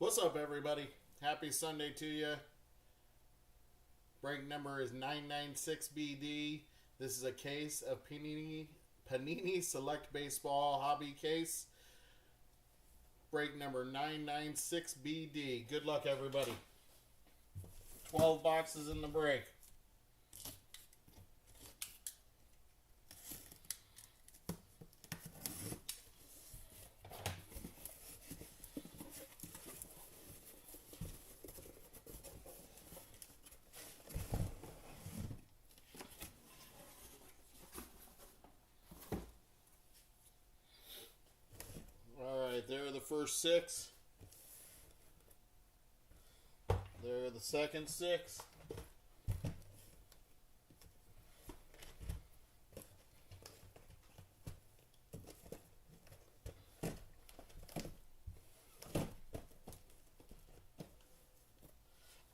What's up, everybody? Happy Sunday to you. Break number is 996BD. This is a case of Panini Select Baseball Hobby Case. Break number 996BD. Good luck, everybody. 12 boxes in the break. Alright, there are the first six. There are the second six.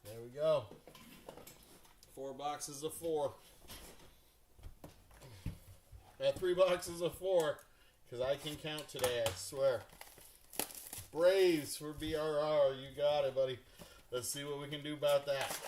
There we go. 4 boxes of 4. 3 boxes of 4. Because I can count today, I swear. Braves for BRR. You got it, buddy. Let's see what we can do about that.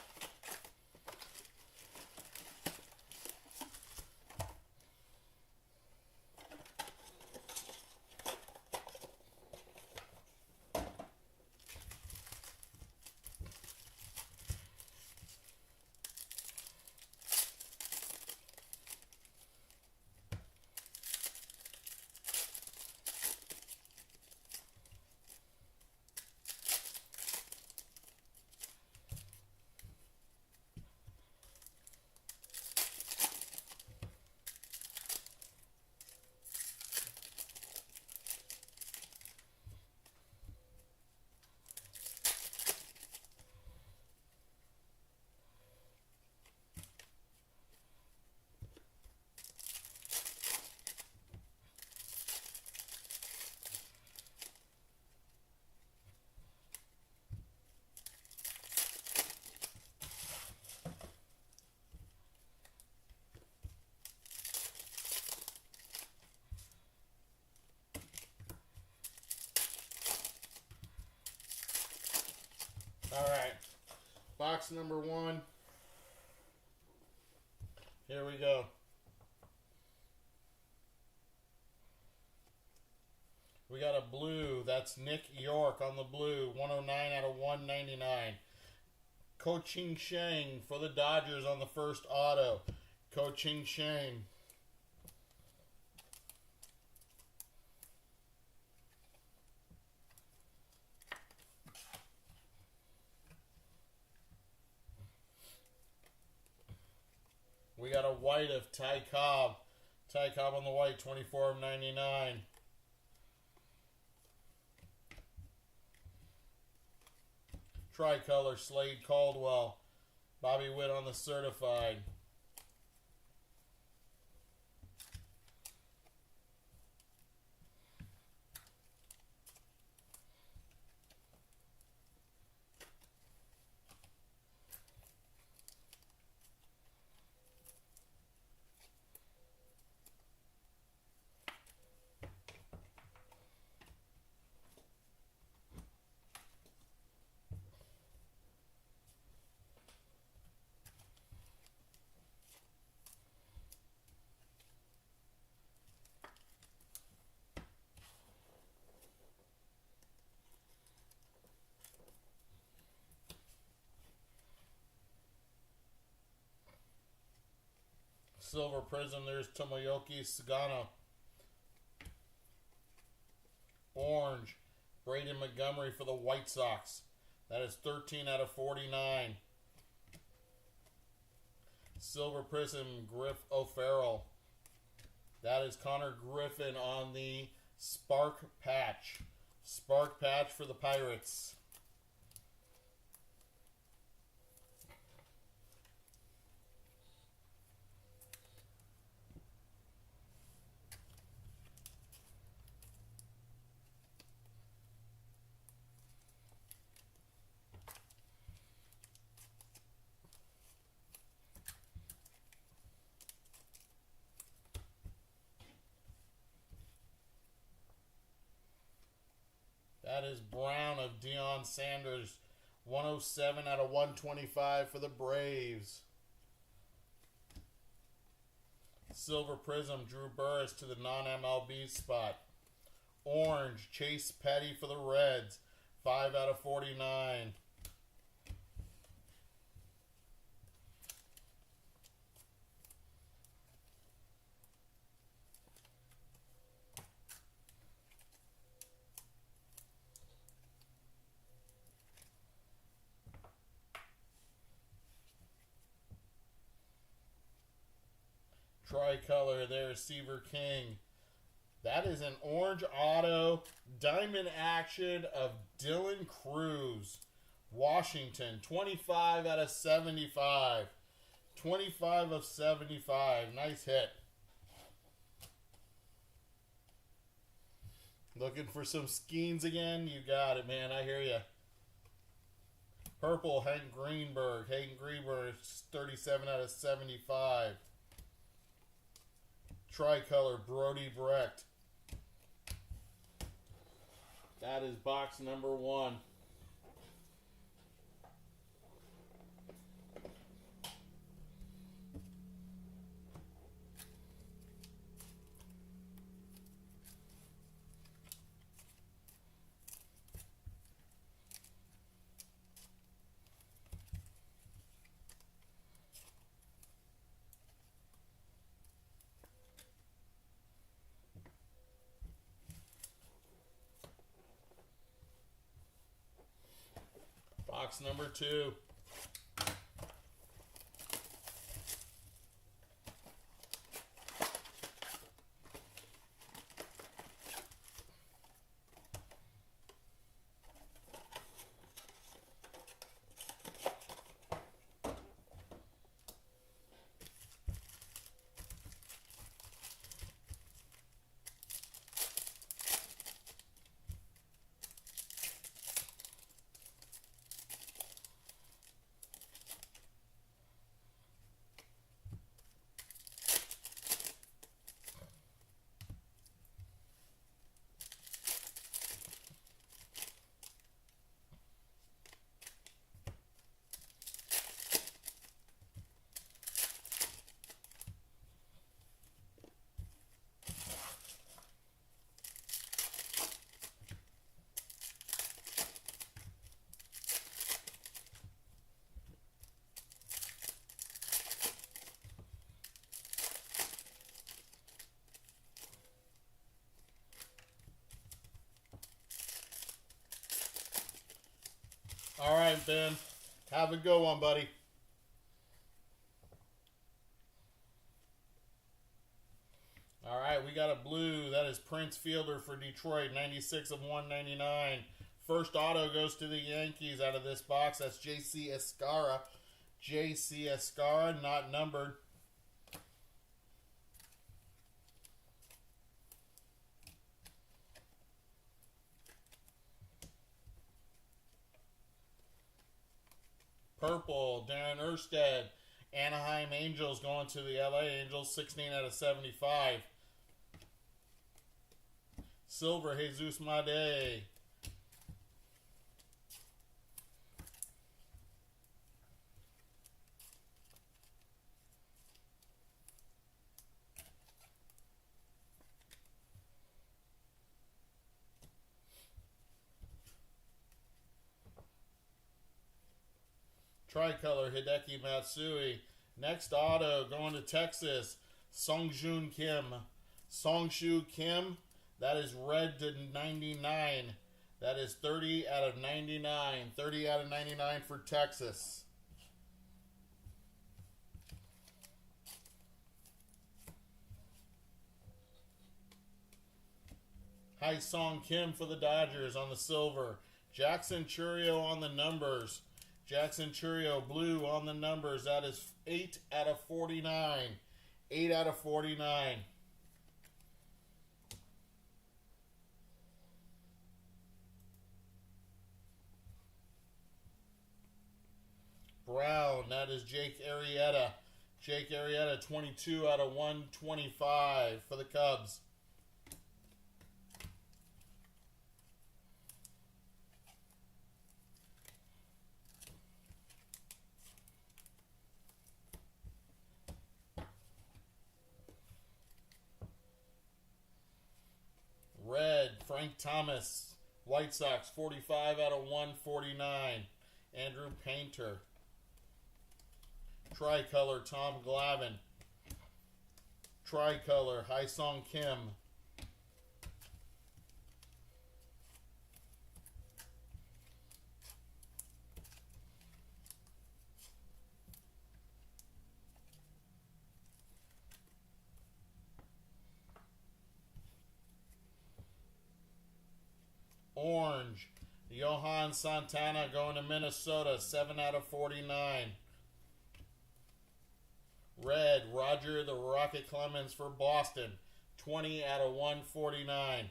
Alright, box number 1. Here we go. We got a blue. That's Nick York on the blue. 109 out of 199. Ko-Ching Sheng for the Dodgers on the first auto. Ko-Ching Sheng. We got a white of Ty Cobb. Ty Cobb on the white, 24 of 99. Tricolor, Slade Caldwell. Bobby Witt on the certified. Silver Prism, there's Tomoyuki Sagano. Orange, Braden Montgomery for the White Sox. That is 13 out of 49. Silver Prism, Griff O'Farrell. That is Connor Griffin on the Spark Patch. Spark Patch for the Pirates. That is brown of Deion Sanders. 107 out of 125 for the Braves. Silver Prism, Drew Burris to the non-MLB spot. Orange, Chase Petty for the Reds. 5 out of 49. Tricolor there, Seaver King. That is an orange auto diamond action of Dylan Cruz. Washington, 25 out of 75. 25 of 75. Nice hit. Looking for some Skeens again? You got it, man. I hear you. Purple, Hank Greenberg. Hank Greenberg, 37 out of 75. Tricolor, Brody Brecht. That is box number 1. Box number 2. All right, Ben. Have a good one, buddy. All right, we got a blue. That is Prince Fielder for Detroit, 96 of 199. First auto goes to the Yankees out of this box. That's J.C. Escara. J.C. Escara, not numbered. Purple, Darren Erstad. Anaheim Angels going to the LA Angels, 16 out of 75. Silver, Jesus Made. Tricolor, Hideki Matsui. Next auto going to Texas, Songjun Kim. Songshu Kim, that is red to 99. That is 30 out of 99. 30 out of 99 for Texas. Hai Song Kim for the Dodgers on the silver. Jackson Churio on the numbers. Jackson Churio blue on the numbers. That is 8 out of 49. 8 out of 49. Brown, that is Jake Arrieta. Jake Arrieta, 22 out of 125 for the Cubs. Frank Thomas, White Sox, 45 out of 149. Andrew Painter. Tricolor, Tom Glavine. Tricolor, Hyesung Kim. Orange, Johan Santana going to Minnesota, 7 out of 49. Red, Roger the Rocket Clemens for Boston, 20 out of 149.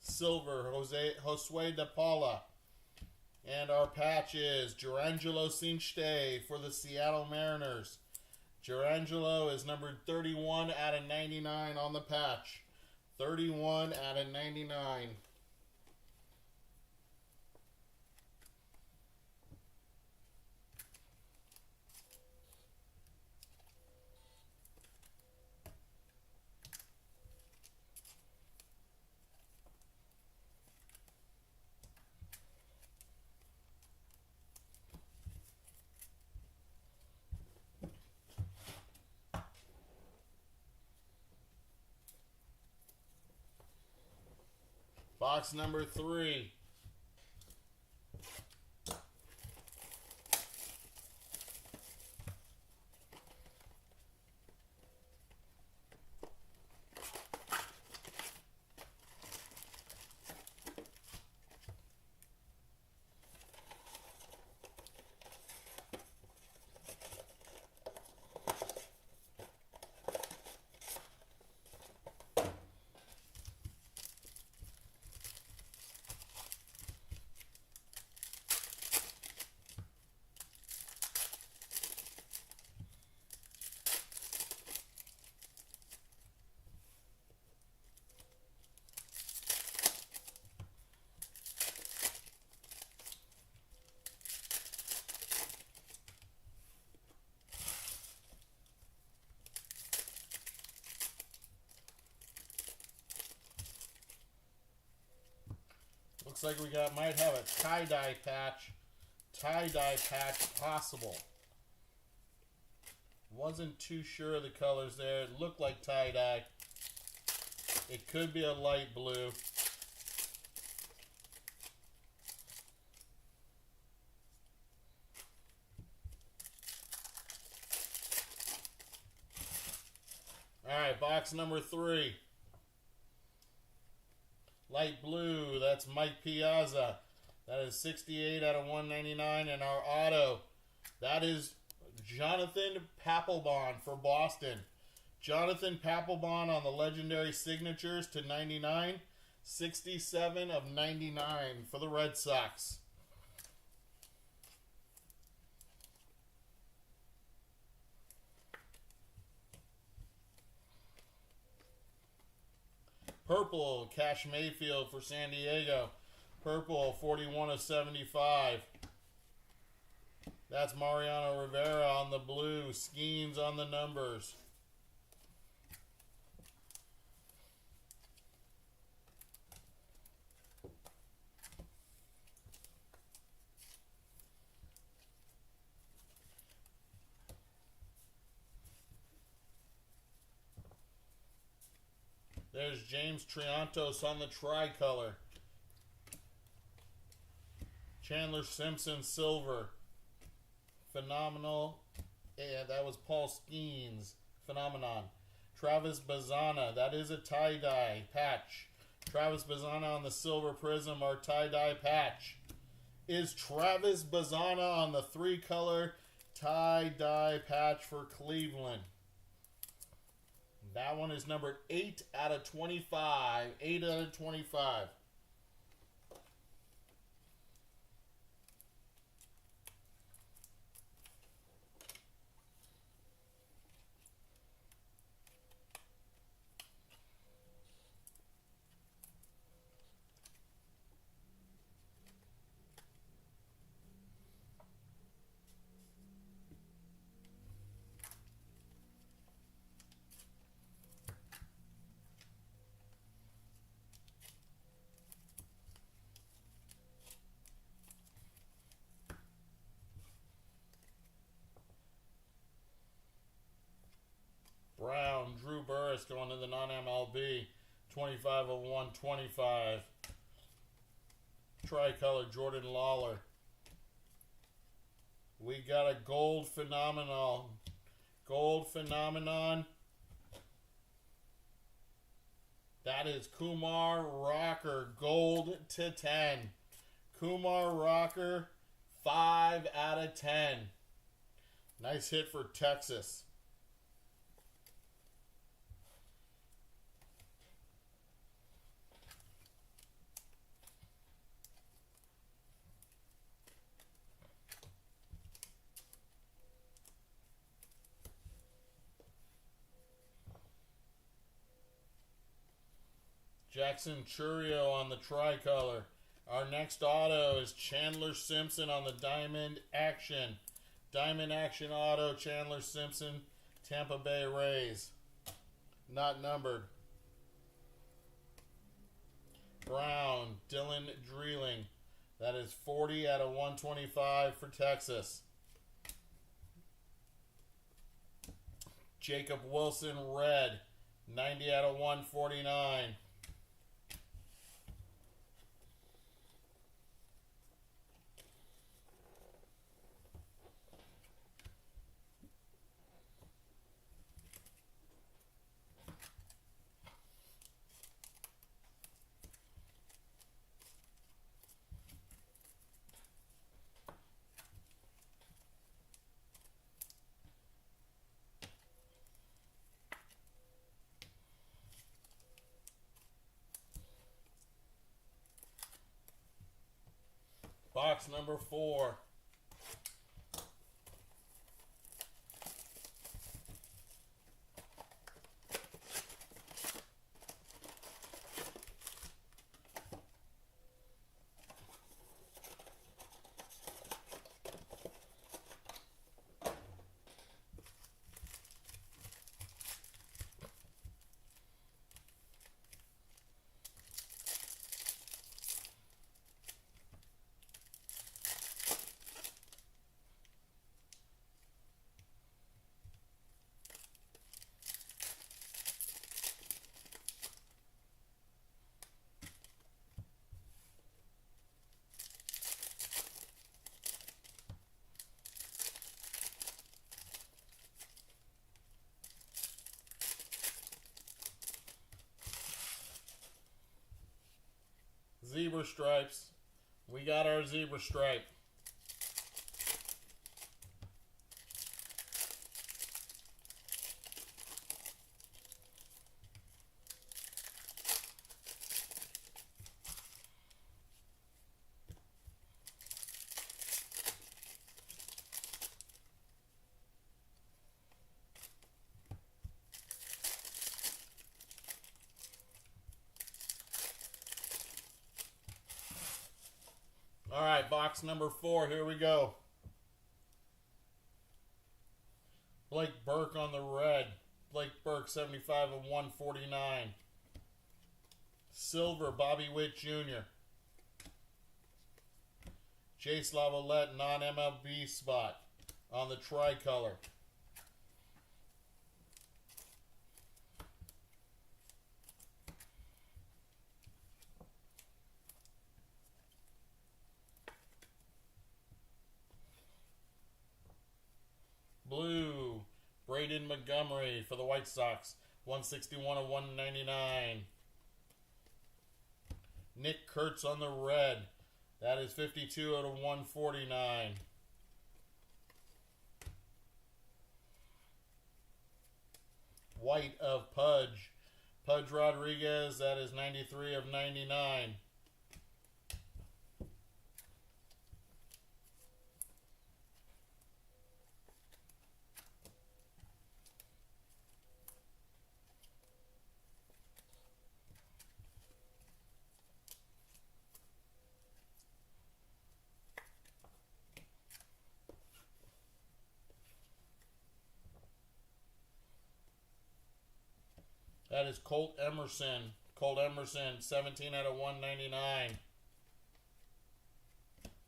Silver, Josue De Paula. And our patch is Gerangelo Cinchte for the Seattle Mariners. Gerangelo is numbered 31 out of 99 on the patch. 31 out of 99. Box number 3. Looks like we might have a tie-dye patch. Tie-dye patch possible. Wasn't too sure of the colors there. It looked like tie-dye. It could be a light blue. Alright, box number 3. Light blue, that's Mike Piazza. That is 68 out of 199. And our auto, that is Jonathan Papelbon for Boston. Jonathan Papelbon on the legendary signatures to 99. 67 of 99 for the Red Sox. Purple, Cash Mayfield for San Diego. Purple, 41 of 75. That's Mariano Rivera on the blue. Skeens on the numbers. There's James Triantos on the tricolor. Chandler Simpson, silver. Phenomenal. Yeah, that was Paul Skeens. Phenomenon. Travis Bazzana. That is a tie-dye patch. Travis Bazzana on the silver prism, our tie-dye patch. Is Travis Bazzana on the 3-color tie-dye patch for Cleveland. That one is numbered 8 out of 25. 8 out of 25. Harris going to the non-MLB. 25 of 125. Tricolor, Jordan Lawler. We got a gold phenomenon. Gold phenomenon. That is Kumar Rocker, gold to 10. Kumar Rocker, 5 out of 10. Nice hit for Texas. Jackson Churio on the tricolor. Our next auto is Chandler Simpson on the Diamond Action. Diamond Action auto, Chandler Simpson, Tampa Bay Rays. Not numbered. Brown, Dylan Dreeling. That is 40 out of 125 for Texas. Jacob Wilson, red. 90 out of 149. Box number 4. Zebra stripes. We got our zebra stripe. All right, box number 4. Here we go. Blake Burke on the red. Blake Burke, 75 of 149. Silver, Bobby Witt Jr. Jace Lavalette, non-MLB spot on the tricolor. Blue, Braden Montgomery for the White Sox, 161 of 199. Nick Kurtz on the red. That is 52 out of 149. White of Pudge. Pudge Rodriguez, that is 93 of 99. That is Colt Emerson. Colt Emerson, 17 out of 199.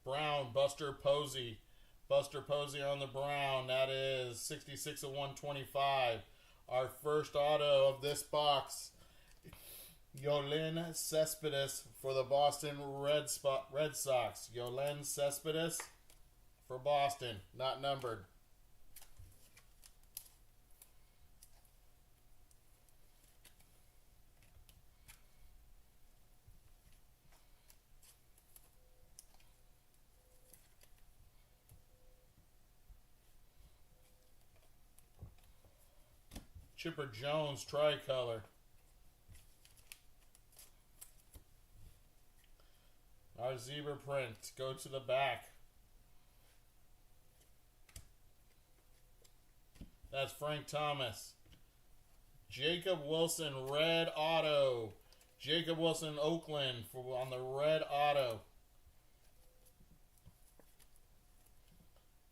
Brown, Buster Posey. Buster Posey on the brown. That is 66 of 125. Our first auto of this box, Yoeilin Cespedes for the Boston Red Sox. Yoeilin Cespedes for Boston, not numbered. Chipper Jones tricolor. Our zebra print. Go to the back. That's Frank Thomas. Jacob Wilson red auto. Jacob Wilson Oakland on the red auto.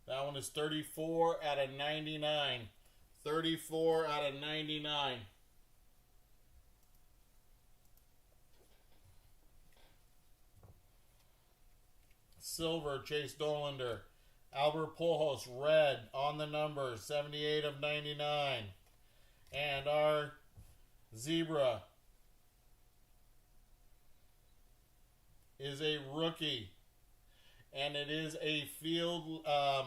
That one is 34 out of 99. 34 out of 99. Silver, Chase Dollander. Albert Pujols, red on the numbers, 78 of 99. And our zebra is a rookie. And it is a field, I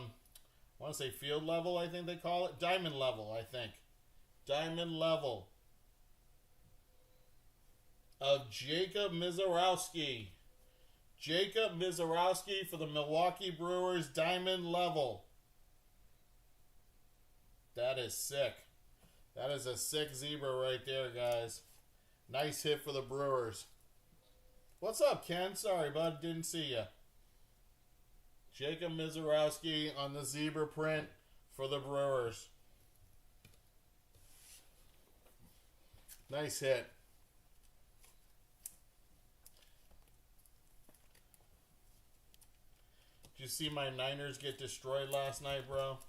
want to say field level, I think they call it. Diamond level, I think. Diamond level of Jacob Misiorowski. Jacob Misiorowski for the Milwaukee Brewers, diamond level. That is sick. That is a sick zebra right there, guys. Nice hit for the Brewers. What's up, Ken? Sorry, bud. Didn't see ya. Jacob Misiorowski on the zebra print for the Brewers. Nice hit. Did you see my Niners get destroyed last night, bro?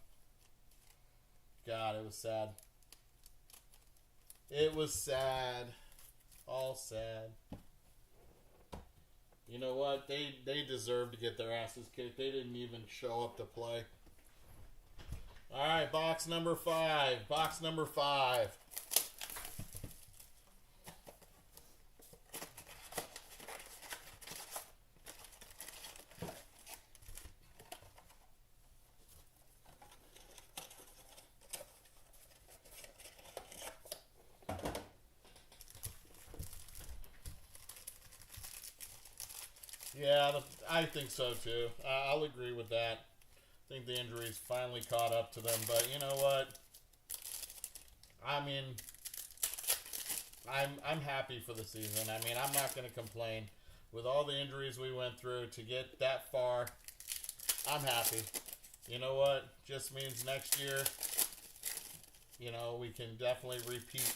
God, it was sad. It was sad. All sad. You know what? They deserve to get their asses kicked. They didn't even show up to play. All right, box number 5. Box number 5. Yeah, I think so too. I'll agree with that. I think the injuries finally caught up to them, but you know what? I mean, I'm happy for the season. I mean, I'm not going to complain. With all the injuries we went through to get that far, I'm happy. You know what? Just means next year, you know, we can definitely repeat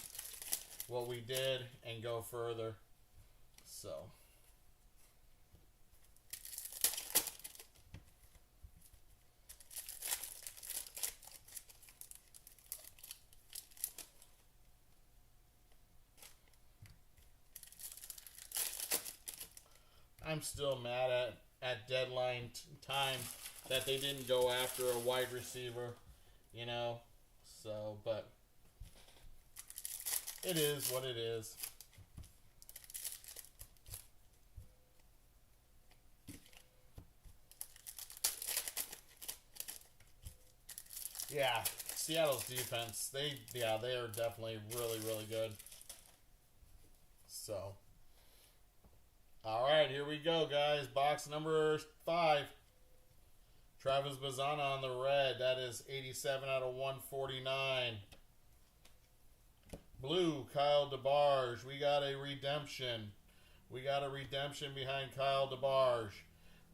what we did and go further. So I'm still mad at deadline time that they didn't go after a wide receiver, you know. So, but it is what it is. Yeah, Seattle's defense, they are definitely really, really good. So, all right, here we go, guys. Box number 5. Travis Bazzana on the red. That is 87 out of 149. Blue, Kyle DeBarge. We got a redemption. We got a redemption behind Kyle DeBarge.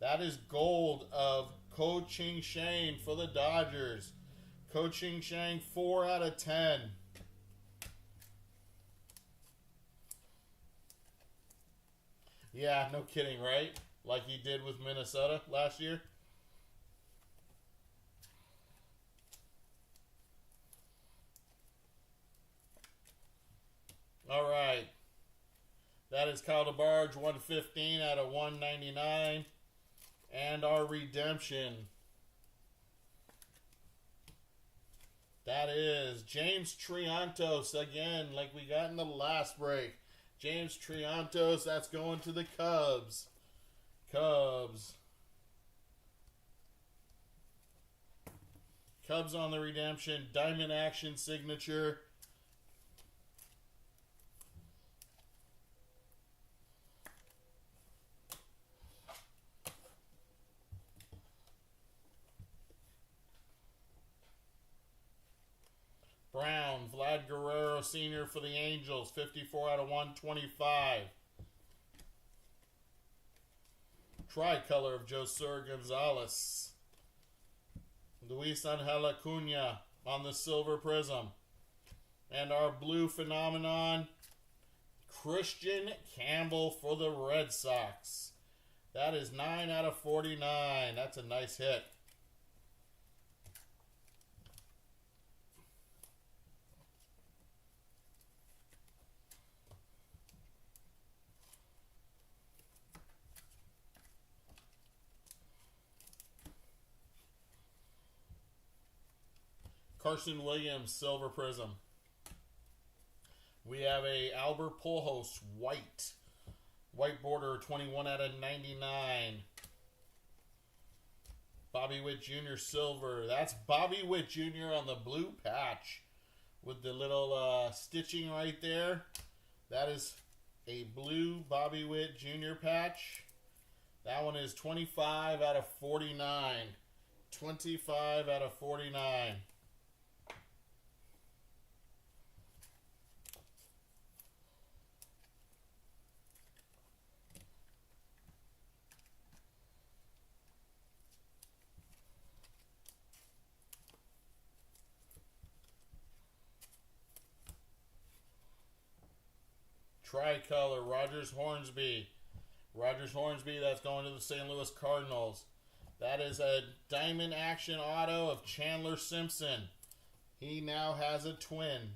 That is gold of Ko Ching Shane for the Dodgers. Ko Ching Shane, 4 out of 10. Yeah, no kidding, right? Like he did with Minnesota last year. All right. That is Kyle DeBarge, 115 out of 199. And our redemption. That is James Triantos again, like we got in the last break. James Triantos, that's going to the Cubs. Cubs on the redemption. Diamond action signature. Brown, Vlad Guerrero Sr. for the Angels, 54 out of 125. Tricolor of Josur Gonzalez. Luis Angel Acuna on the silver prism. And our blue phenomenon, Christian Campbell for the Red Sox. That is 9 out of 49. That's a nice hit. Carson Williams, silver prism. We have a Albert Pujols, white. White border, 21 out of 99. Bobby Witt Jr., silver. That's Bobby Witt Jr. on the blue patch with the little stitching right there. That is a blue Bobby Witt Jr. patch. That one is 25 out of 49. 25 out of 49. Tricolor, Rogers Hornsby. Rogers Hornsby, that's going to the St. Louis Cardinals. That is a diamond action auto of Chandler Simpson. He now has a twin.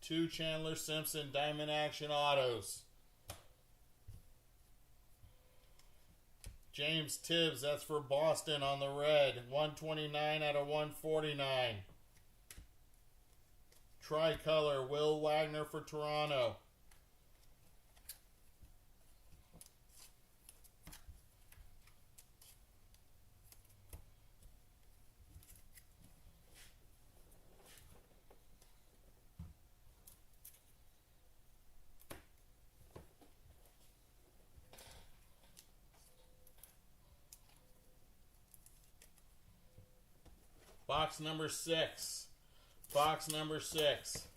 2 Chandler Simpson diamond action autos. James Tibbs, that's for Boston on the red. 129 out of 149. Tricolor, Will Wagner for Toronto. Box number 6. Box number 6.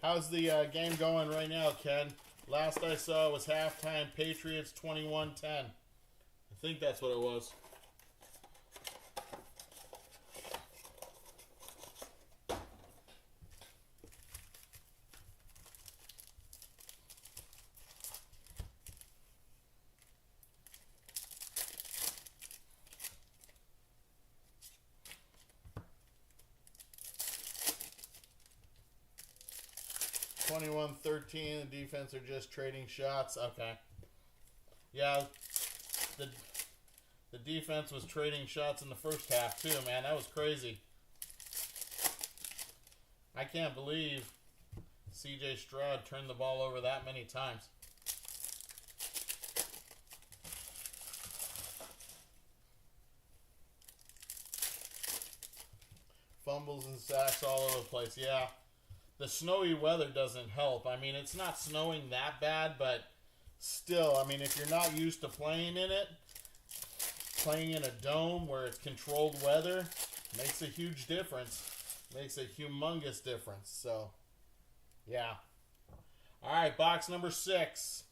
How's the game going right now, Ken? Last I saw was halftime, Patriots 21-10. I think that's what it was. (21-13). The defense are just trading shots. Okay. Yeah, the defense was trading shots in the first half too, man. That was crazy. I can't believe C.J. Stroud turned the ball over that many times. Fumbles and sacks all over the place. Yeah. The snowy weather doesn't help. I mean, it's not snowing that bad, but still, I mean, if you're not used to playing in it, playing in a dome where it's controlled weather, makes a huge difference. Makes a humongous difference. So, yeah. All right, box number 6.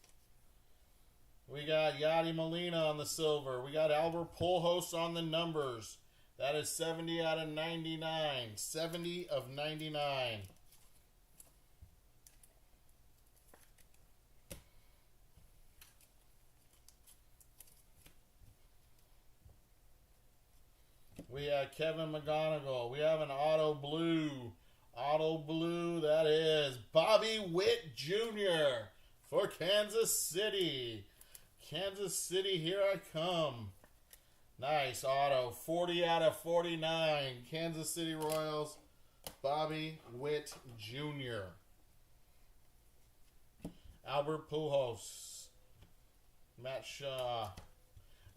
We got Yadi Molina on the silver. We got Albert Pujols on the numbers. That is 70 out of 99. 70 of 99. We have Kevin McGonigal. We have an auto blue. Auto blue, that is Bobby Witt Jr. for Kansas City. Kansas City, here I come. Nice auto. 40 out of 49. Kansas City Royals, Bobby Witt Jr. Albert Pujols, Matt Shaw.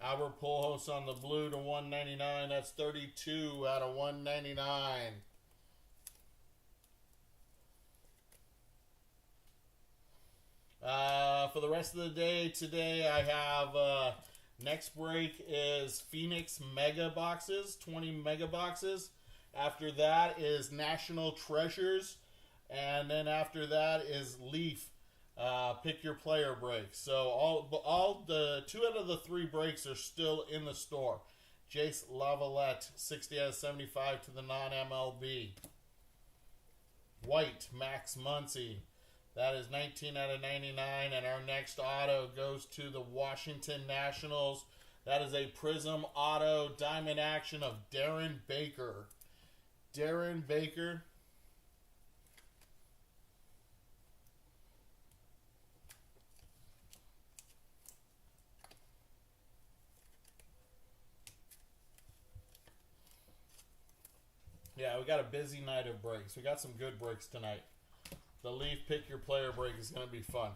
Albert Pujols on the blue to 199. That's 32 out of 199. For the rest of the day today, I have next break is Phoenix Mega Boxes, 20 Mega Boxes. After that is National Treasures, and then after that is Leaf. Pick your player breaks. So all the 2 out of the 3 breaks are still in the store. Jace Lavalette, 60 out of 75 to the non-MLB. White, Max Muncy. That is 19 out of 99. And our next auto goes to the Washington Nationals. That is a Prism Auto Diamond Action of Darren Baker. Darren Baker. Yeah, we got a busy night of breaks. We got some good breaks tonight. The Leaf Pick Your Player break is going to be fun.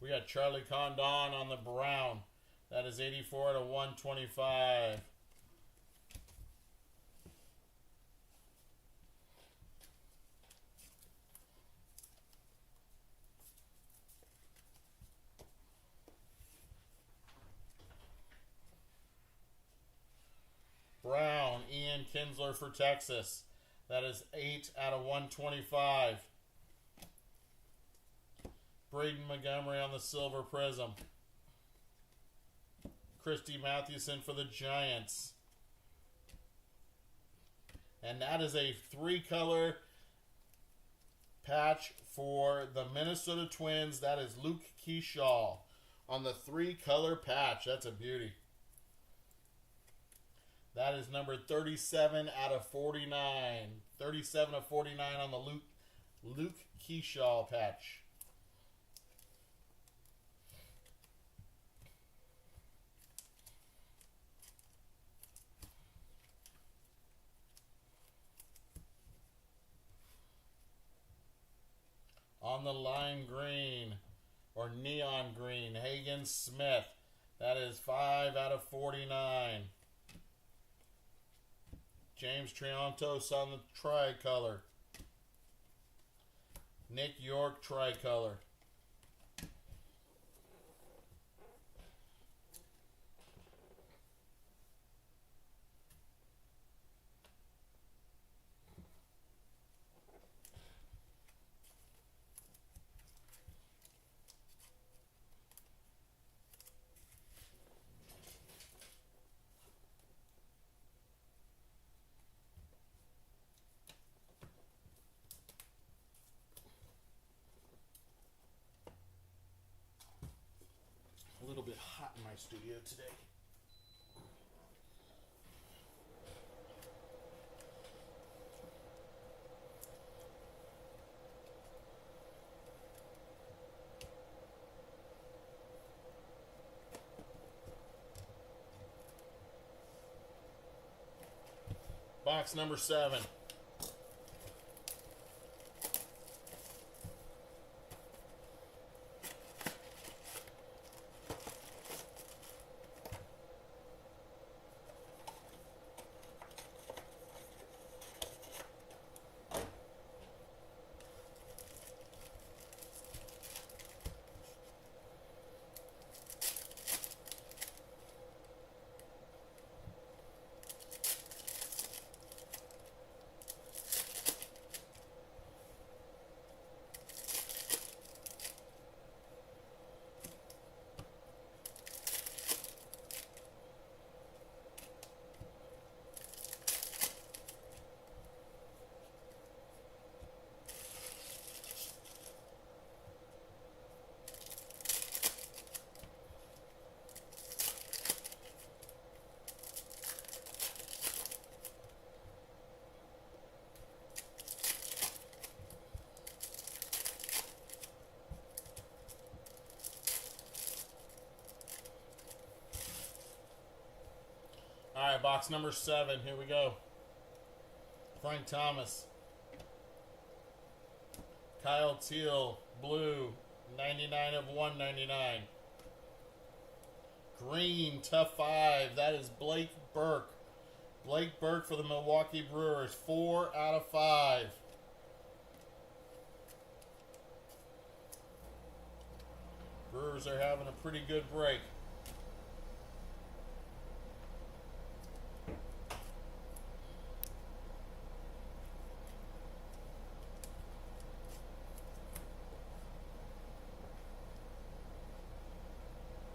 We got Charlie Condon on the Brown. That is 84 out of 125. Brown, Ian Kinsler for Texas. That is 8 out of 125. Braden Montgomery on the Silver Prism. Christy Mathewson for the Giants. And that is a 3-color patch for the Minnesota Twins. That is Luke Keyshaw on the 3-color patch. That's a beauty. That is number 37 out of 49. 37 of 49 on the Luke Keyshaw patch. On the lime green or neon green, Hagen Smith. That is 5 out of 49. James Triantos on the tricolor. Nick York tricolor. A little bit hot in my studio today. Box number 7. All right, box number 7. Here we go. Frank Thomas. Kyle Teal, blue, 99 of 199. Green, tough 5. That is Blake Burke. Blake Burke for the Milwaukee Brewers, 4 out of 5. Brewers are having a pretty good break.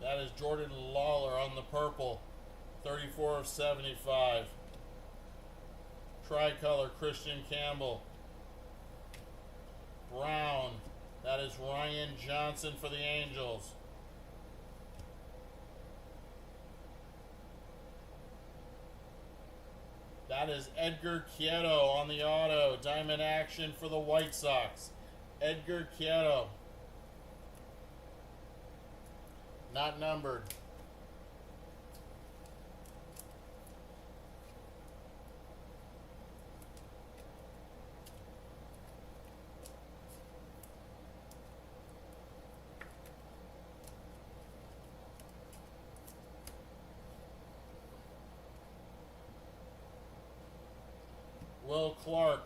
That is Jordan Lawler on the purple, 34 of 75. Tricolor, Christian Campbell. Brown, that is Ryan Johnson for the Angels. That is Edgar Quieto on the auto. Diamond action for the White Sox. Edgar Quieto. Not numbered. Will Clark.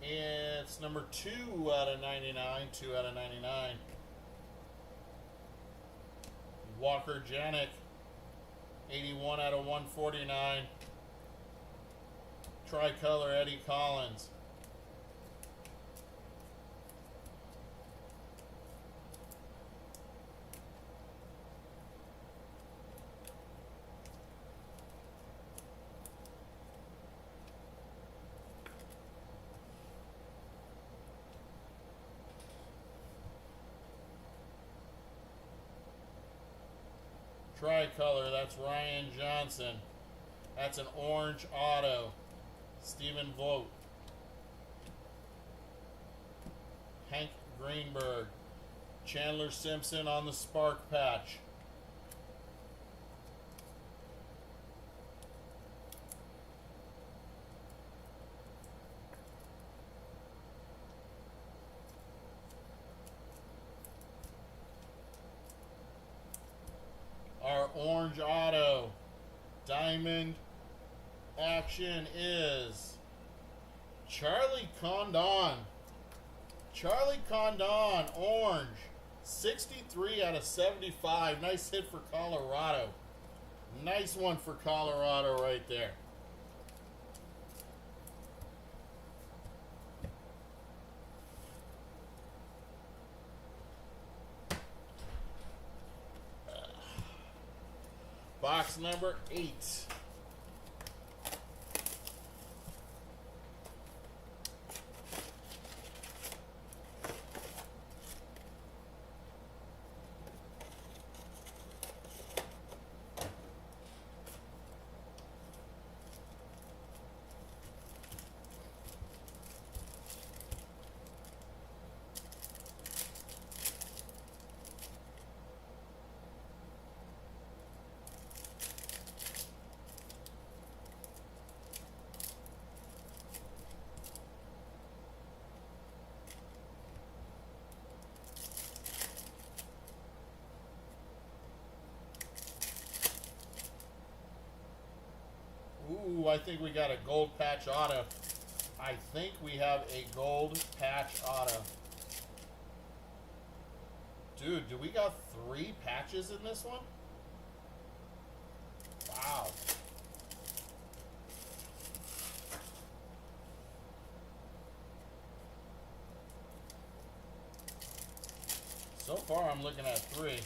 It's number 2 out of 99. 2 out of 99. Walker Janik, 81 out of 149. Tricolor, Eddie Collins. Tricolor, that's Ryan Johnson. That's an orange auto. Stephen Vogt. Hank Greenberg. Chandler Simpson on the Spark patch. Our orange auto diamond action is Charlie Condon. Charlie Condon, orange, 63 out of 75. Nice hit for Colorado. Nice one for Colorado right there. Box number 8. Ooh, I think we got a gold patch auto. I think we have a gold patch auto. Dude, do we got 3 patches in this one? Wow. So far, I'm looking at 3.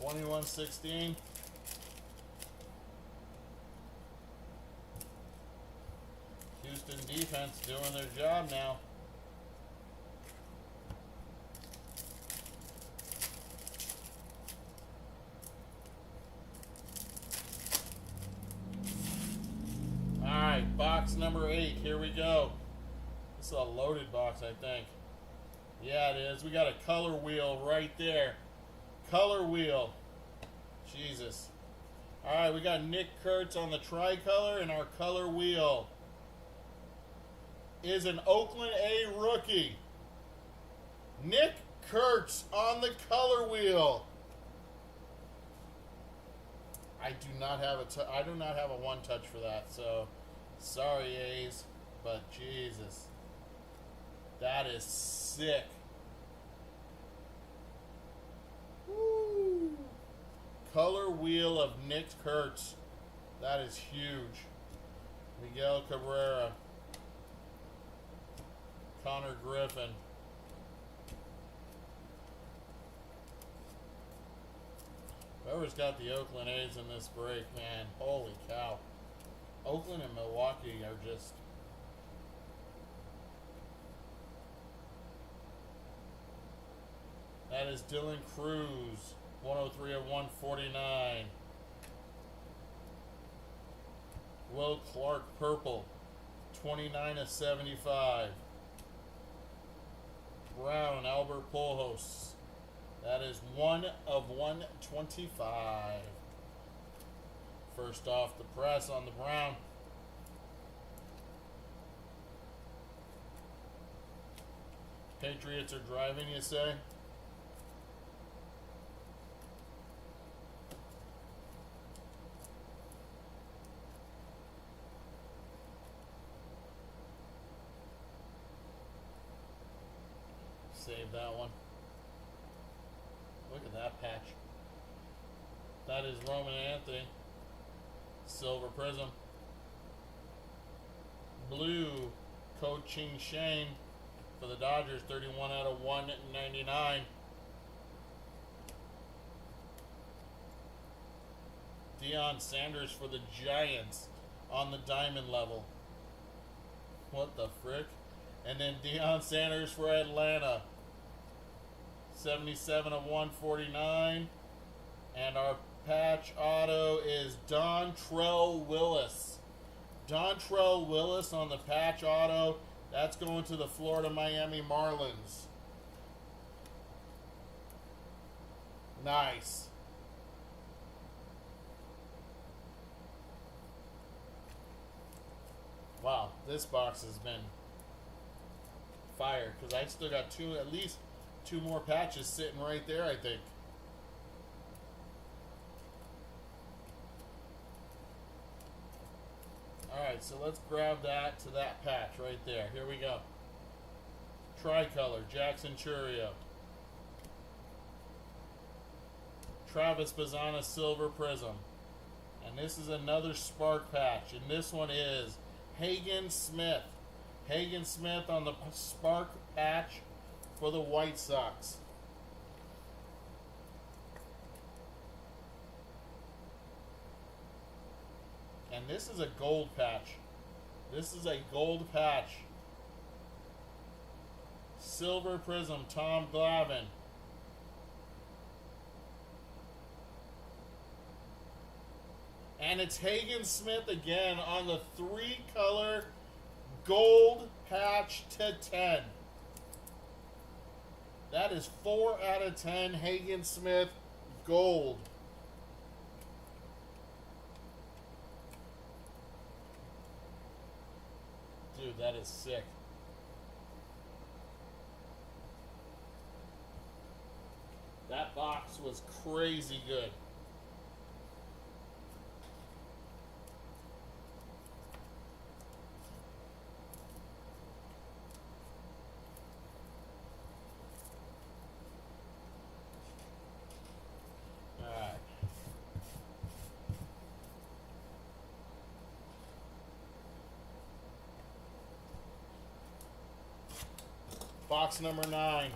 $21.16. Houston defense doing their job now. number 8. Here we go. This is a loaded box, I think. Yeah, it is. We got a color wheel right there. Color wheel. Jesus. Alright, we got Nick Kurtz on the tricolor, and our color wheel is an Oakland A rookie. Nick Kurtz on the color wheel. I do not have a one touch for that, so sorry A's, but Jesus. That is sick. Woo. Color wheel of Nick Kurtz. That is huge. Miguel Cabrera. Connor Griffin. Whoever's got the Oakland A's in this break, man, holy cow. Oakland and Milwaukee are just... That is Dylan Cruz, 103 of 149. Will Clark, purple, 29 of 75. Brown, Albert Pujols. That is 1 of 125. First off the press on the Brown. Patriots are driving, you say? Save that one. Look at that patch. That is Roman Anthony. Silver Prism. Blue, Coaching Shane for the Dodgers, 31 out of 199. Deion Sanders for the Giants on the diamond level. What the frick? And then Deion Sanders for Atlanta. 77 of 149. And our patch auto is Dontrell Willis. Dontrell Willis on the patch auto. That's going to the Florida Miami Marlins. Nice. Wow, this box has been fire because I still got at least two more patches sitting right there, I think. Alright, so let's grab that to that patch right there. Here we go. Tricolor, Jackson Churio. Travis Bazzana Silver Prism. And this is another Spark patch. And this one is Hagen Smith. Hagen Smith on the Spark patch for the White Sox. And this is a gold patch. This is a gold patch. Silver Prism, Tom Glavine. And it's Hagen Smith again on the 3-color gold patch to 10. That is 4 out of 10 Hagen Smith gold. Dude, that is sick. That box was crazy good. Box number 9.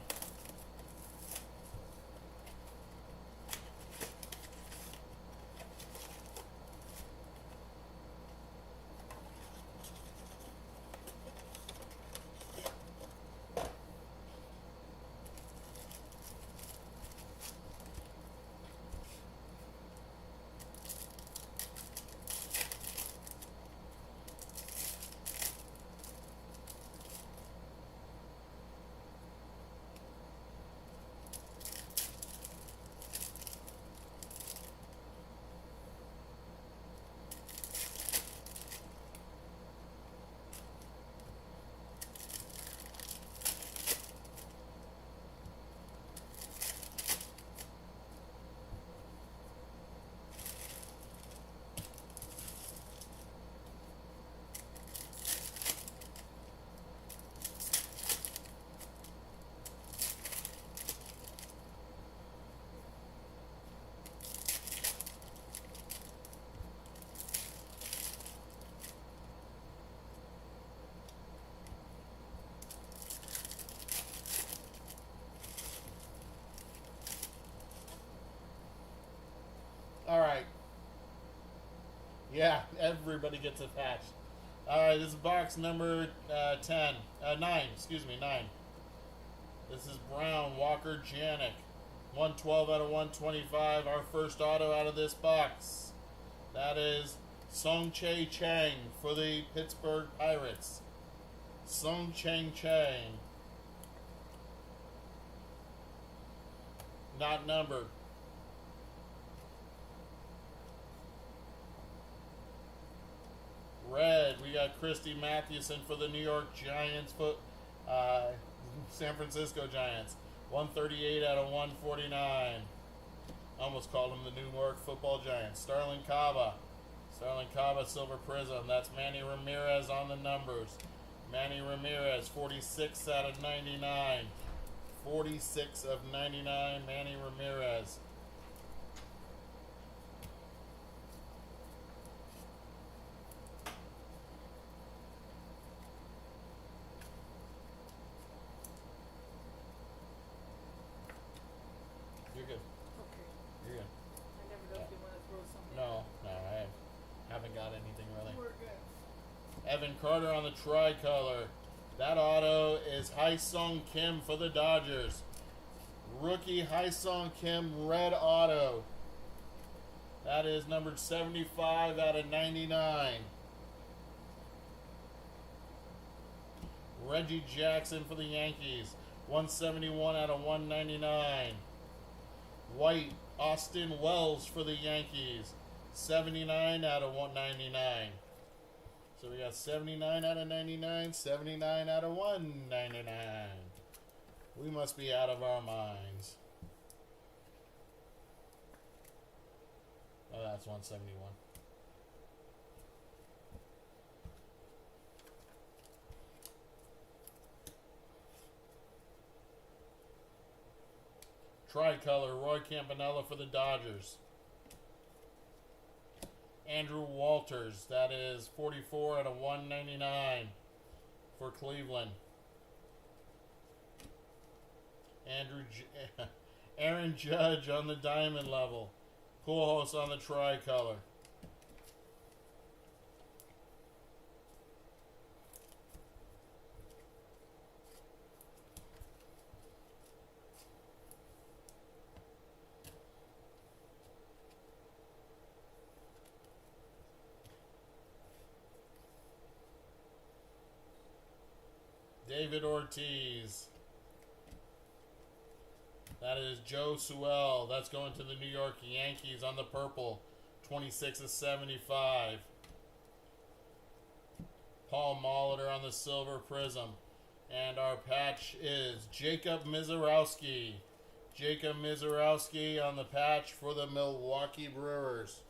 Yeah, everybody gets a patch. All right, this is box number 9. Excuse me, 9. This is Brown, Walker, Janik. 112 out of 125. Our first auto out of this box. That is Song-Chae Chang for the Pittsburgh Pirates. Song-Chae Chang. Not numbered. Red, we got Christy Mathewson for the New York Giants, San Francisco Giants. 138 out of 149. Almost called them the New York Football Giants. Starlin Caba, Silver Prism. That's Manny Ramirez on the numbers. Manny Ramirez, 46 out of 99. 46 of 99, Manny Ramirez. You're good. Okay. You're good. I never know if you want to throw something. No, I haven't got anything really. We're good. Evan Carter on the tricolor. That auto is Haesung Kim for the Dodgers. Rookie Haesung Kim red auto. That is numbered 75 out of 99. Reggie Jackson for the Yankees. 171 out of 199. White, Austin Wells for the Yankees. 79 out of 199. So we got 79 out of 99, 79 out of 199. We must be out of our minds. Oh, that's 171. Tricolor, Roy Campanella for the Dodgers. Andrew Walters, that is 44 out of 199 for Cleveland. Aaron Judge on the diamond level. Pujols on the tricolor. David Ortiz. That is Joe Sewell. That's going to the New York Yankees on the purple. 26 of 75. Paul Molitor on the silver prism. And our patch is Jacob Mizorowski. Jacob Mizorowski on the patch for the Milwaukee Brewers.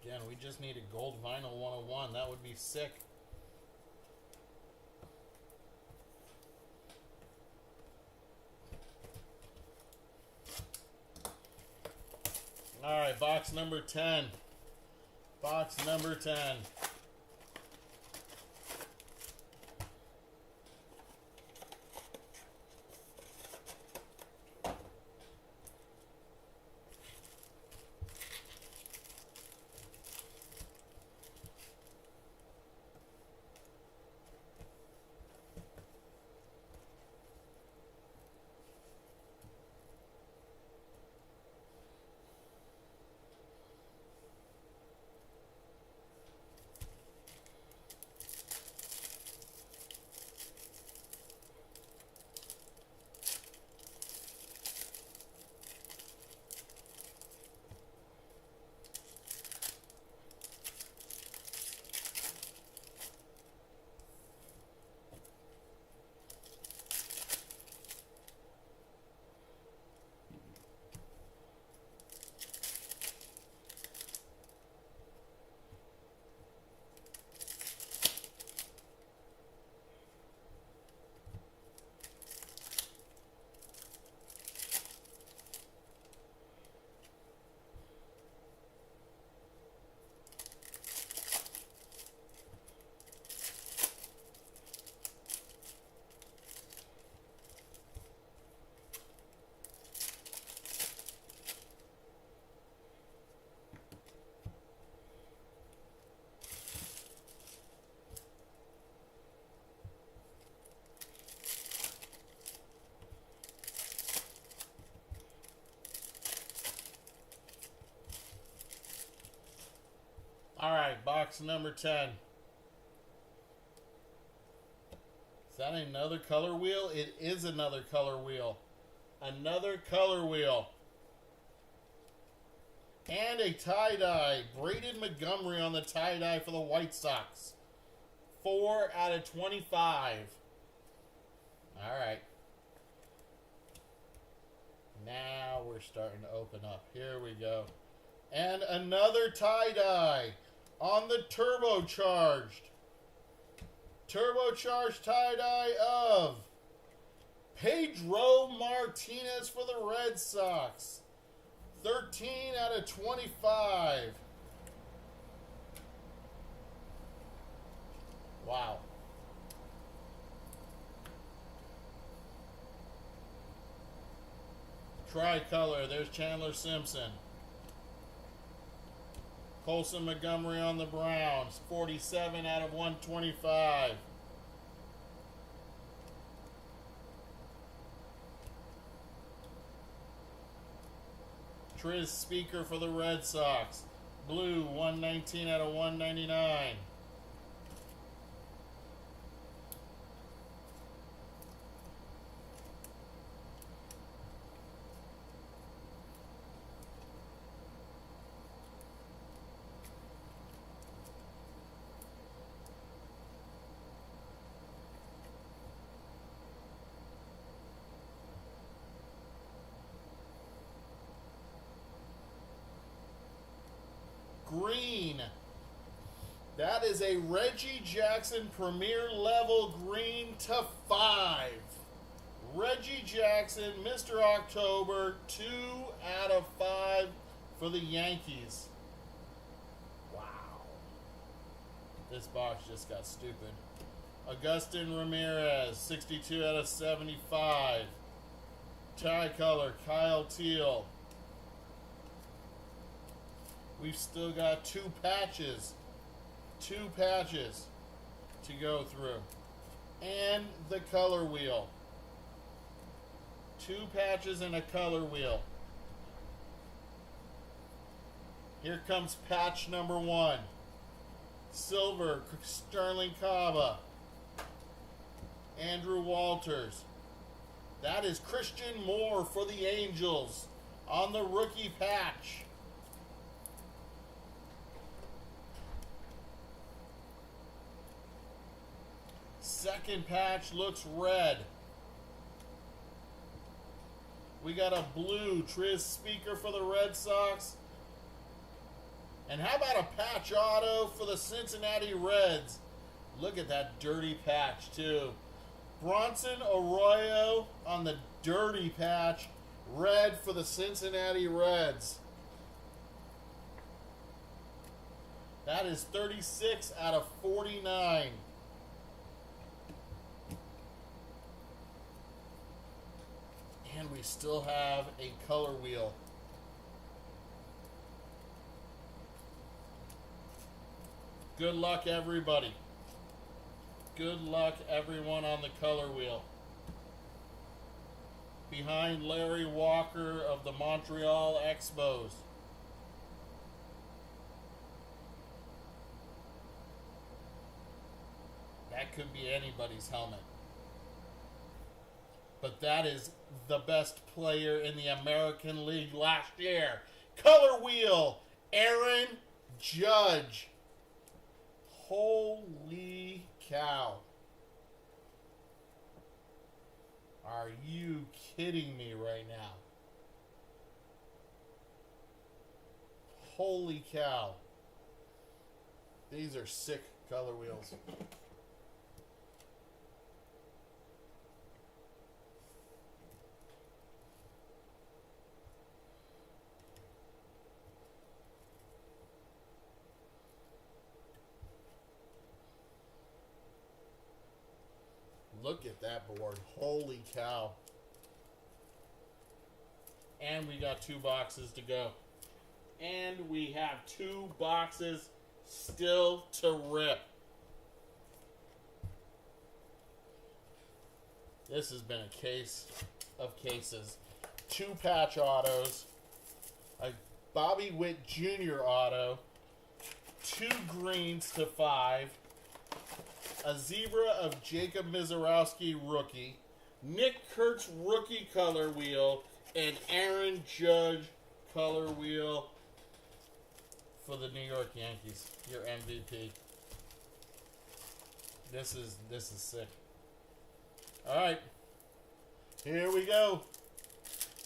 Again, we just need a gold vinyl 101. That would be sick. All right, box number 10. Box number 10. right, box number 10. Is that another color wheel? It is another color wheel. Another color wheel. And a tie-dye. Braden Montgomery on the tie-dye for the White Sox. 4 out of 25. All right. Now we're starting to open up. Here we go. And another tie-dye on the turbocharged. Turbocharged tie-dye of Pedro Martinez for the Red Sox. 13 out of 25. Wow. Tricolor, there's Chandler Simpson. Colson Montgomery on the Browns, 47 out of 125. Tris Speaker for the Red Sox, blue, 119 out of 199. Green. That is a Reggie Jackson Premier Level green to 5. Reggie Jackson, Mr. October, 2 out of 5 for the Yankees. Wow. This box just got stupid. Augustin Ramirez, 62 out of 75. Tricolor, Kyle Teal. We've still got 2 patches. 2 patches to go through. And the color wheel. 2 patches and a color wheel. Here comes patch number 1. Silver, Sterling Cava. Andrew Walters. That is Christian Moore for the Angels on the rookie patch. Second patch looks red. We got a blue Tris Speaker for the Red Sox. And how about a patch auto for the Cincinnati Reds? Look at that dirty patch too. Bronson Arroyo on the dirty patch. Red for the Cincinnati Reds. That is 36 out of 49. And we still have a color wheel. Good luck, everybody. Good luck, everyone on the color wheel. Behind Larry Walker of the Montreal Expos. That could be anybody's helmet. But that is the best player in the American League last year. Color wheel, Aaron Judge. Holy cow. Are you kidding me right now? Holy cow. These are sick color wheels. Look at that board. Holy cow. And we got 2 boxes to go. And we have 2 boxes still to rip. This has been a case of cases. 2 patch autos. A Bobby Witt Jr. auto. 2 greens to 5. A zebra of Jacob Mizorowski rookie. Nick Kurtz rookie color wheel. And Aaron Judge color wheel for the New York Yankees. Your MVP. This is sick. All right. Here we go.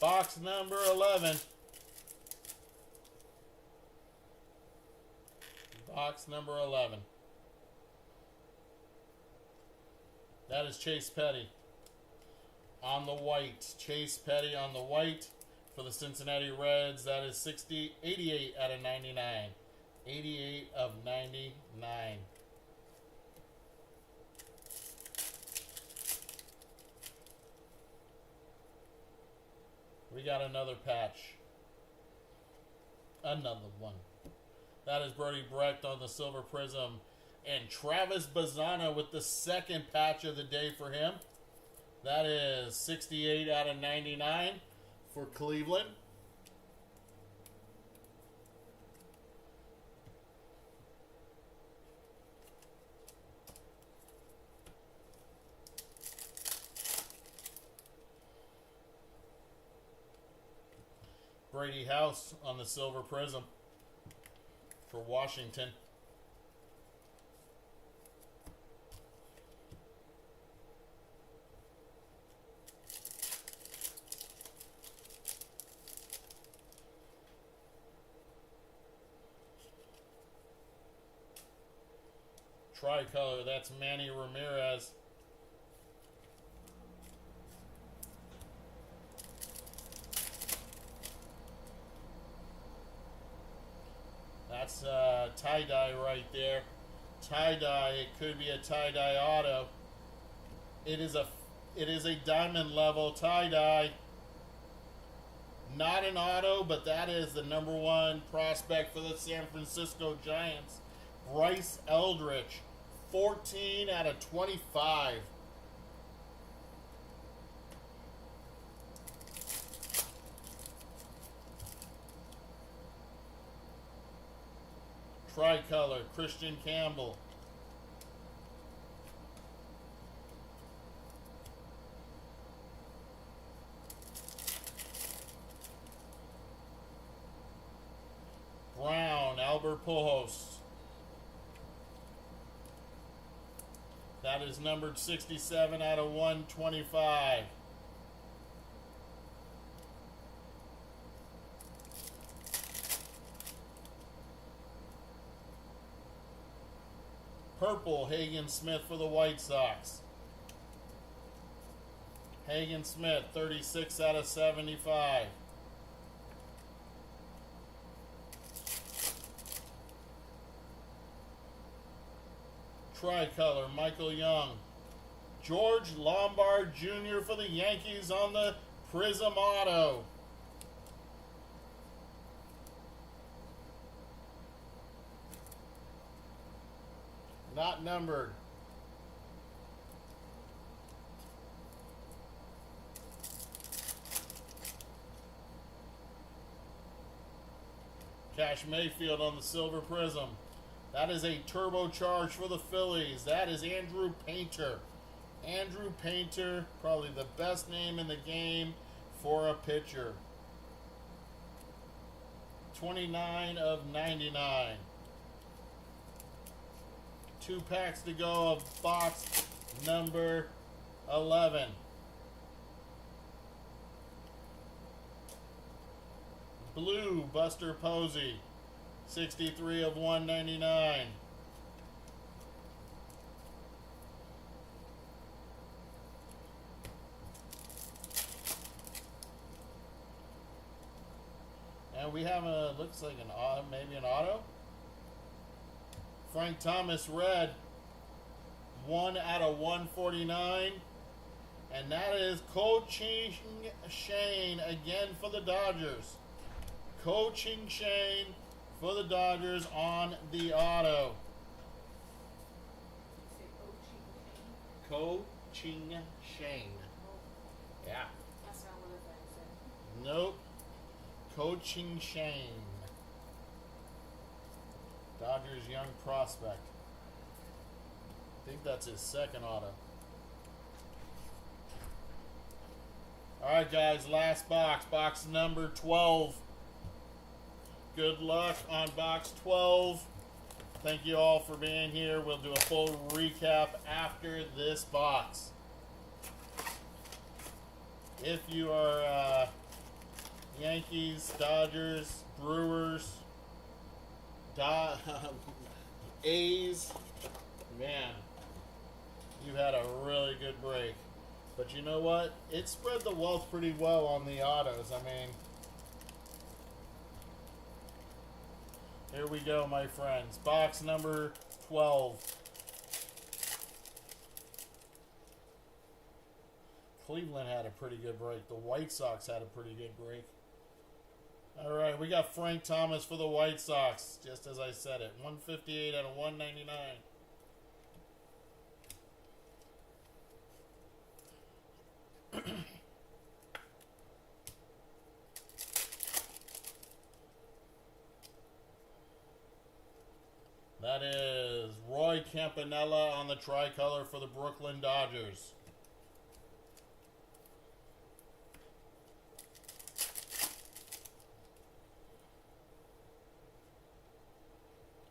Box number 11. Box number 11. That is Chase Petty on the white. Chase Petty on the white for the Cincinnati Reds. That is 88 out of 99. 88 of 99. We got another patch. Another one. That is Brody Brecht on the Silver Prism. And Travis Bazzana with the second patch of the day for him. That is 68 out of 99 for Cleveland. Brady House on the Silver Prism for Washington. Tricolor, that's Manny Ramirez. That's tie-dye right there. Tie-dye, it could be a tie-dye auto. It is a diamond level tie-dye. Not an auto, but that is the number 1 prospect for the San Francisco Giants. Bryce Eldridge, 14 out of 25. Tricolor, Christian Campbell. Brown, Albert Pujols. That is numbered 67 out of 125. Purple, Hagen Smith for the White Sox. Hagen Smith, 36 out of 75. Tricolor, Michael Young. George Lombard Jr. for the Yankees on the Prism Auto. Not numbered. Cash Mayfield on the Silver Prism. That is a turbocharge for the Phillies. That is Andrew Painter. Andrew Painter, probably the best name in the game for a pitcher. 29 of 99. 2 packs to go of box number 11. Blue, Buster Posey, 63 of 199. And we have a, looks like maybe an auto. Frank Thomas red, 1 out of 149. And that is Coaching Shane again for the Dodgers. Coaching Shane for the Dodgers on the auto. Coaching Shane. Yeah. That's not what I said. Nope. Coaching Shane. Dodgers young prospect. I think that's his second auto. Alright guys, last box. Box number 12. Good luck on box 12. Thank you all for being here. We'll do a full recap after this box. If you are Yankees, Dodgers, Brewers, A's, man, you've had a really good break. But you know what? It spread the wealth pretty well on the autos. I mean, here we go, my friends. Box number 12. Cleveland had a pretty good break. The White Sox had a pretty good break. All right, we got Frank Thomas for the White Sox, just as I said it. 158 out of 199. That is Roy Campanella on the tricolor for the Brooklyn Dodgers.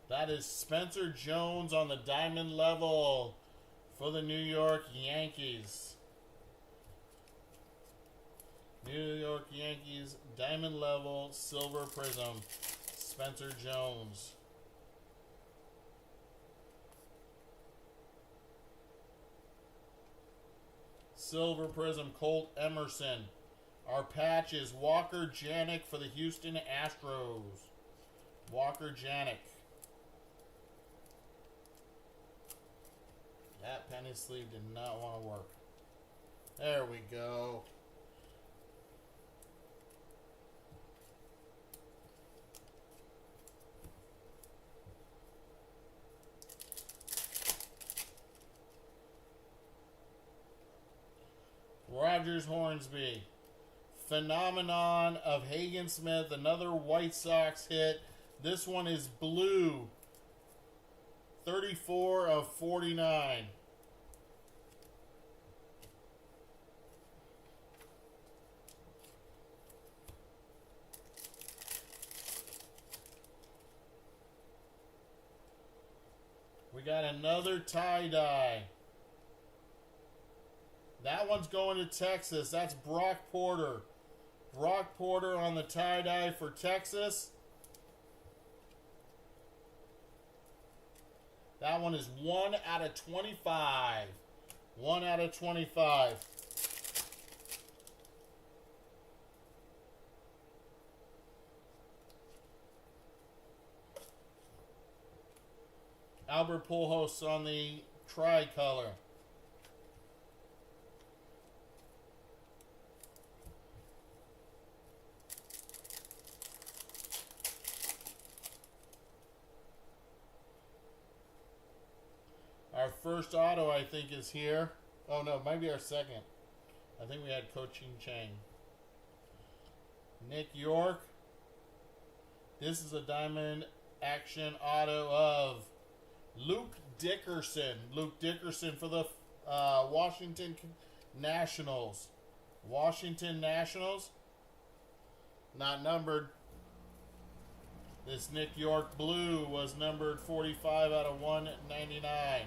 That is Spencer Jones on the diamond level for the New York Yankees. New York Yankees diamond level silver prism, Spencer Jones. Silver prism, Colt Emerson. Our patch is Walker Janik for the Houston Astros. Walker Janik. That penny sleeve did not want to work. There we go. Rogers Hornsby. Phenomenon of Hagen Smith. Another White Sox hit. This one is blue. 34 of 49. We got another tie-dye. That one's going to Texas. That's Brock Porter. Brock Porter on the tie-dye for Texas. That one is 1 out of 25. 1 out of 25. Albert Pujols on the tricolor. Our first auto, I think, is here. Oh, no, maybe our second. I think we had Coaching Chang. Nick York. This is a diamond action auto of Luke Dickerson. Luke Dickerson for the Washington Nationals. Washington Nationals. Not numbered. This Nick York blue was numbered 45 out of 199.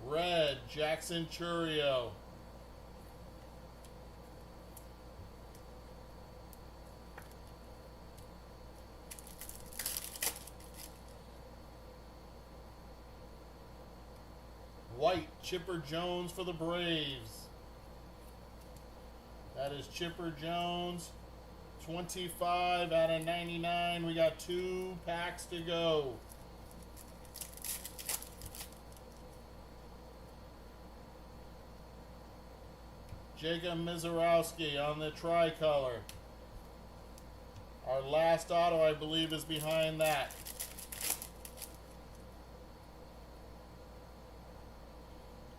Red, Jackson Chourio. White, Chipper Jones for the Braves. That is Chipper Jones. 25 out of 99. We got 2 packs to go. Jacob Mizorowski on the tricolor. Our last auto, I believe, is behind that.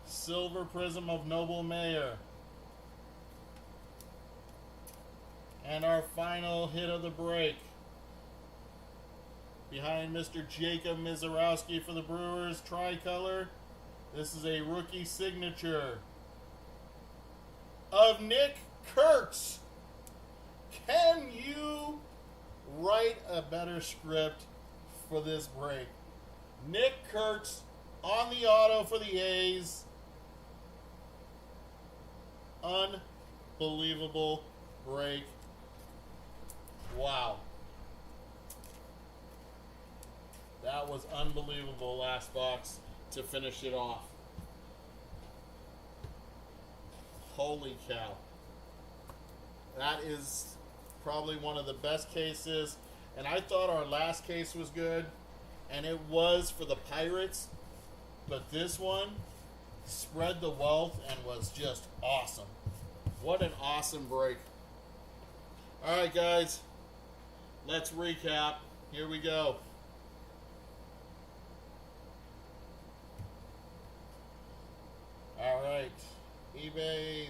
Silver prism of Noble Mayer. And our final hit of the break. Behind Mr. Jacob Mizorowski for the Brewers tricolor. This is a rookie signature of Nick Kurtz. Can you write a better script for this break? Nick Kurtz on the auto for the A's. Unbelievable break. Wow. That was unbelievable last box to finish it off. Holy cow. That is probably one of the best cases. And I thought our last case was good. And it was for the Pirates. But this one spread the wealth and was just awesome. What an awesome break. Alright guys. Let's recap. Here we go. Alright. eBay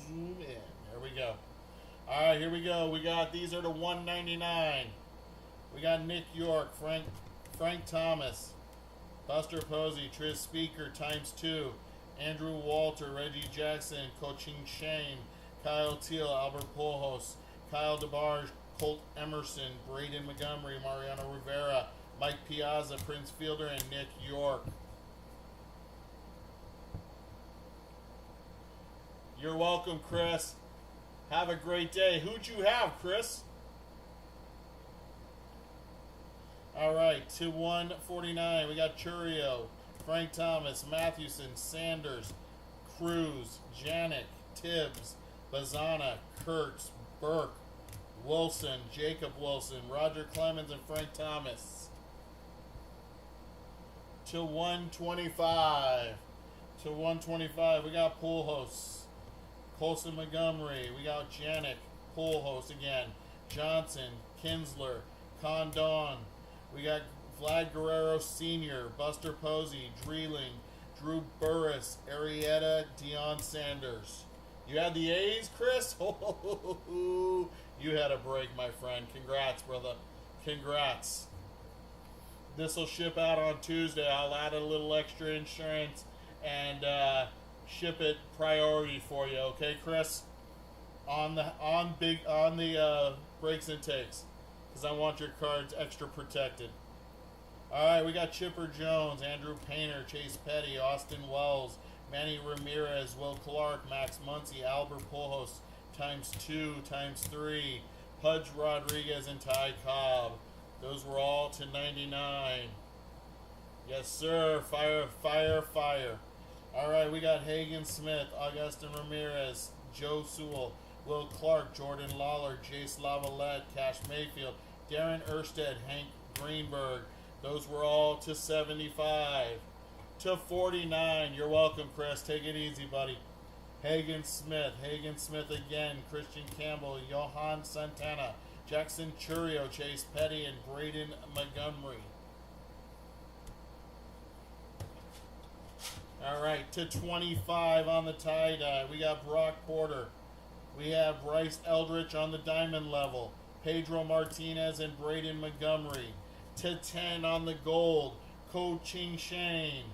zoom in. There we go. Alright, here we go. We got, these are the $199. We got Nick York, Frank Thomas, Buster Posey, Tris Speaker ×2, Andrew Walter, Reggie Jackson, Coaching Shane, Kyle Teal, Albert Pujols, Kyle DeBarge, Colt Emerson, Braden Montgomery, Mariano Rivera, Mike Piazza, Prince Fielder, and Nick York. You're welcome, Chris. Have a great day. Who'd you have, Chris? All right, to 149, we got Churio, Frank Thomas, Mathewson, Sanders, Cruz, Janik, Tibbs, Bazana, Kurtz, Burke, Wilson, Jacob Wilson, Roger Clemens, and Frank Thomas. To 125. To 125, we got Pujols, Colson Montgomery, we got Janik, Pujols again, Johnson, Kinsler, Condon, we got Vlad Guerrero Sr., Buster Posey, Dreeling, Drew Burris, Arrieta, Deion Sanders. You had the A's, Chris? You had a break, my friend. Congrats, brother. Congrats. This will ship out on Tuesday. I'll add a little extra insurance and ship it priority for you, okay, Chris? On the breaks and takes, because I want your cards extra protected. All right, we got Chipper Jones, Andrew Painter, Chase Petty, Austin Wells, Manny Ramirez, Will Clark, Max Muncy, Albert Pujols ×2 ×3, Pudge Rodriguez, and Ty Cobb. Those were all to 99. Yes, sir. Fire, fire, fire. All right, we got Hagen Smith, Augustin Ramirez, Joe Sewell, Will Clark, Jordan Lawler, Jace Lavalette, Cash Mayfield, Darren Erstead, Hank Greenberg. Those were all to 75. To 49. You're welcome, Chris. Take it easy, buddy. Hagen Smith again, Christian Campbell, Johan Santana, Jackson Churio, Chase Petty, and Braden Montgomery. All right, to 25 on the tie-dye, we got Brock Porter. We have Bryce Eldridge on the diamond level, Pedro Martinez and Braden Montgomery. To 10 on the gold, Coaching Shane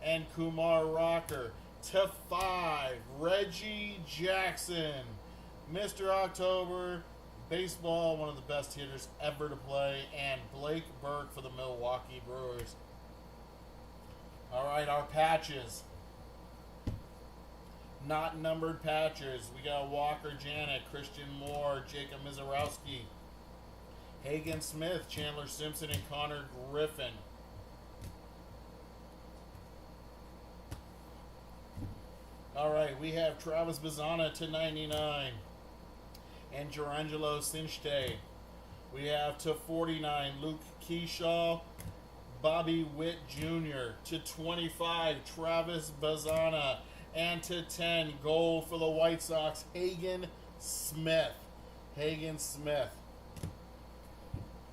and Kumar Rocker. To 5, Reggie Jackson. Mr. October, baseball, one of the best hitters ever to play, and Blake Burke for the Milwaukee Brewers. All right, our patches. Not numbered patches. We got Walker Janet, Christian Moore, Jacob Mizorowski, Hagen Smith, Chandler Simpson, and Connor Griffin. All right, we have Travis Bazana to 99 and Gerangelo Cinchte. We have to 49, Luke Keyshaw, Bobby Witt Jr. To 25, Travis Bazana. And to 10, gold for the White Sox, Hagen Smith. Hagen Smith.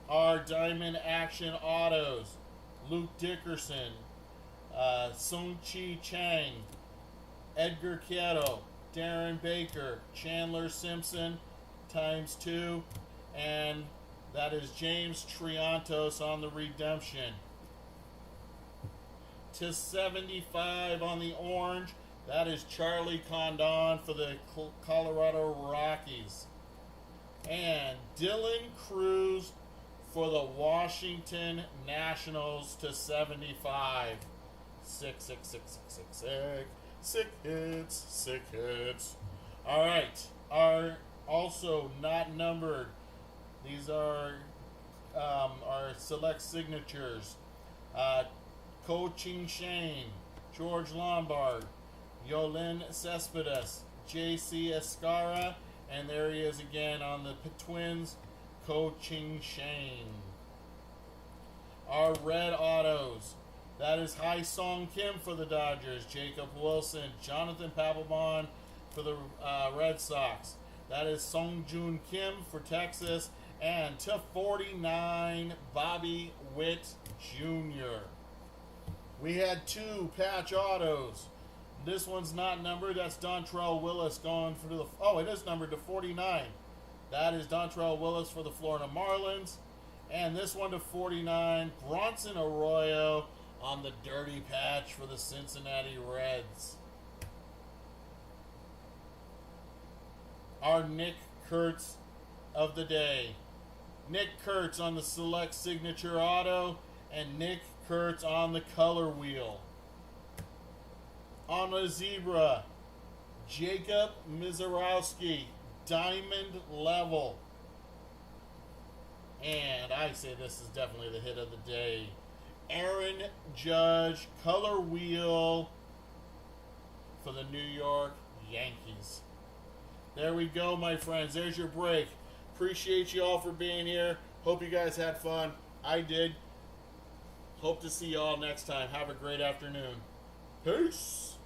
Our Diamond Action Autos, Luke Dickerson, Sung Chi Chang, Edgar Quieto, Darren Baker, Chandler Simpson, ×2. And that is James Triantos on the redemption. ×75 on the orange. That is Charlie Condon for the Colorado Rockies. And Dylan Cruz for the Washington Nationals ×75. Sick hits. All right. Are also not numbered. These are our select signatures. Coaching Shane, George Lombard, Yolin Cespedes, J.C. Escara, and there he is again on the Twins, Coaching Shane. Our red autos. That is Hai Song Kim for the Dodgers, Jacob Wilson, Jonathan Papelbon for the Red Sox. That is Song Joon Kim for Texas, and ×49 Bobby Witt Jr. We had 2 patch autos. This one's not numbered. That's Dontrell Willis going for the... Oh, it is numbered ×49. That is Dontrell Willis for the Florida Marlins. And this one ×49, Bronson Arroyo on the dirty patch for the Cincinnati Reds. Our Nick Kurtz of the day. Nick Kurtz on the select signature auto, and Nick Kurtz on the color wheel. On a zebra, Jacob Mizorowski, diamond level. And I say this is definitely the hit of the day. Aaron Judge, color wheel for the New York Yankees. There we go, my friends. There's your break. Appreciate you all for being here. Hope you guys had fun. I did. Hope to see you all next time. Have a great afternoon. Peace.